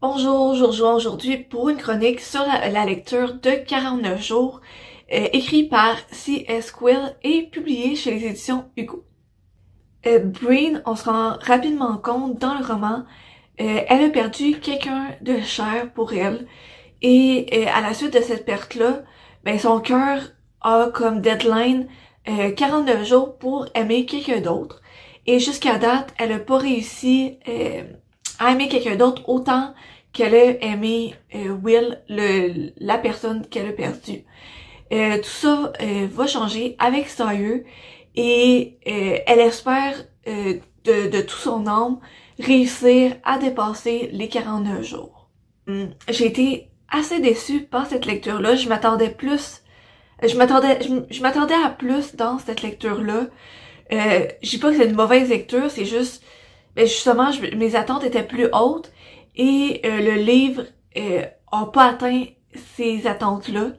Bonjour, je vous rejoins aujourd'hui pour une chronique sur la lecture de 49 jours, écrit par C.S. Quill et publié chez les éditions Hugo. Breen, on se rend rapidement compte dans le roman, elle a perdu quelqu'un de cher pour elle, et à la suite de cette perte-là, ben son cœur a comme deadline 49 jours pour aimer quelqu'un d'autre. Et jusqu'à date, elle a pas réussi à aimer quelqu'un d'autre autant qu'elle a aimé Will, la personne qu'elle a perdue. Tout ça va changer avec Sawyer et elle espère de tout son âme réussir à dépasser les 49 jours. J'ai été assez déçue par cette lecture-là. Je m'attendais à plus dans cette lecture-là. Je dis pas que c'est une mauvaise lecture, c'est juste, ben justement, mes attentes étaient plus hautes et le livre a pas atteint ces attentes-là.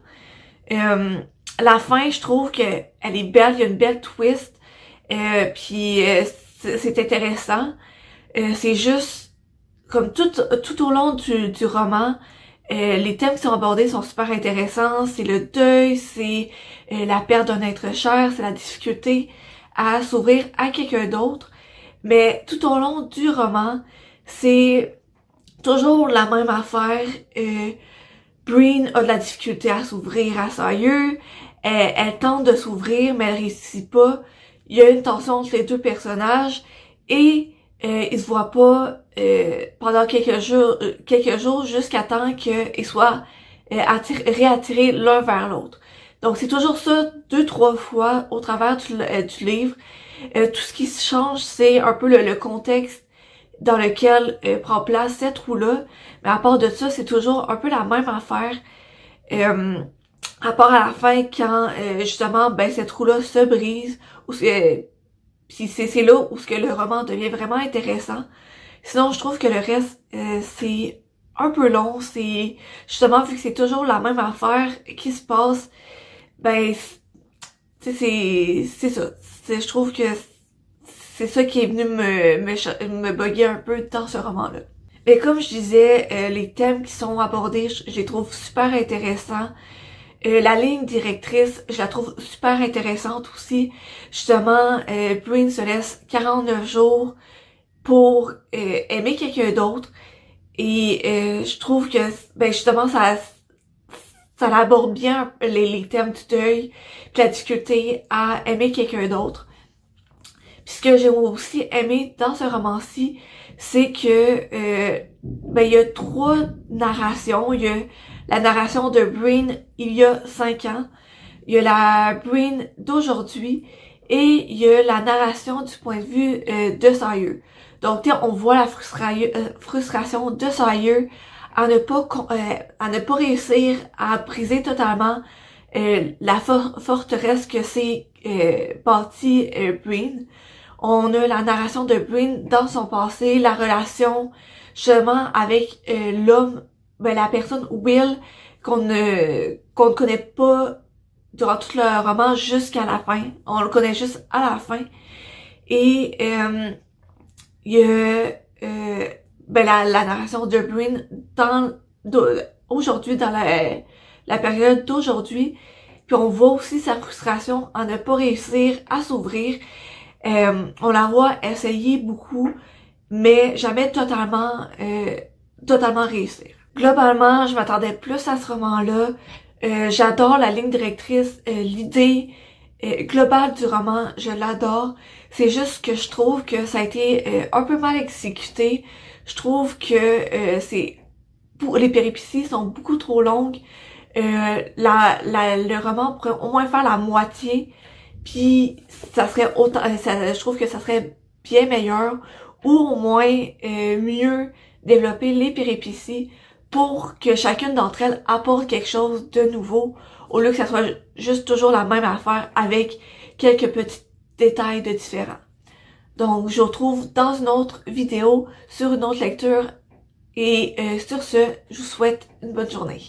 La fin, je trouve que elle est belle, il y a une belle twist, puis c'est intéressant. C'est juste comme tout au long du roman, les thèmes qui sont abordés sont super intéressants. C'est le deuil, c'est la perte d'un être cher, c'est la difficulté à s'ouvrir à quelqu'un d'autre. Mais tout au long du roman, c'est toujours la même affaire. Breen a de la difficulté à s'ouvrir à Sawyer. Elle tente de s'ouvrir, mais elle réussit pas. Il y a une tension entre les deux personnages et ils se voient pas pendant quelques jours jusqu'à temps qu'ils soient réattirés l'un vers l'autre. Donc c'est toujours ça 2-3 fois au travers du livre. Tout ce qui change, c'est un peu le contexte dans lequel prend place cette roue-là. Mais à part de ça, c'est toujours un peu la même affaire. À part à la fin, quand justement ben cette roue-là se brise, puis c'est là où ce que le roman devient vraiment intéressant. Sinon, je trouve que le reste, c'est un peu long. C'est justement, vu que c'est toujours la même affaire qui se passe, ben c'est ça. Je trouve que c'est ça qui est venu me bugger un peu dans ce roman-là. Mais comme je disais, les thèmes qui sont abordés, je les trouve super intéressants. La ligne directrice, je la trouve super intéressante aussi. Justement, Breen se laisse 49 jours pour aimer quelqu'un d'autre. Et je trouve que ben justement ça aborde bien les thèmes du deuil, puis la difficulté à aimer quelqu'un d'autre. Puis ce que j'ai aussi aimé dans ce roman-ci, c'est que ben il y a 3 narrations. Il y a la narration de Breen il y a 5 ans, il y a la Breen d'aujourd'hui et il y a la narration du point de vue de Sawyer. Donc on voit la frustration de Sawyer à ne pas réussir à briser totalement la forteresse que s'est bâtie Breen. On a la narration de Breen dans son passé, la relation justement avec l'homme, ben la personne Will qu'on ne connaît pas durant tout le roman jusqu'à la fin. On le connaît juste à la fin. Et il y a ben la narration de Breen aujourd'hui, dans la période d'aujourd'hui. Puis on voit aussi sa frustration à ne pas réussir à s'ouvrir. On la voit essayer beaucoup, mais jamais totalement réussir. Globalement, je m'attendais plus à ce roman-là. J'adore la ligne directrice, l'idée globale du roman, je l'adore. C'est juste que je trouve que ça a été un peu mal exécuté. Je trouve que les péripéties sont beaucoup trop longues. Le roman pourrait au moins faire la moitié. Puis ça serait je trouve que ça serait bien meilleur ou au moins mieux développer les péripéties pour que chacune d'entre elles apporte quelque chose de nouveau au lieu que ça soit juste toujours la même affaire avec quelques petits détails de différents. Donc je vous retrouve dans une autre vidéo sur une autre lecture et sur ce, je vous souhaite une bonne journée.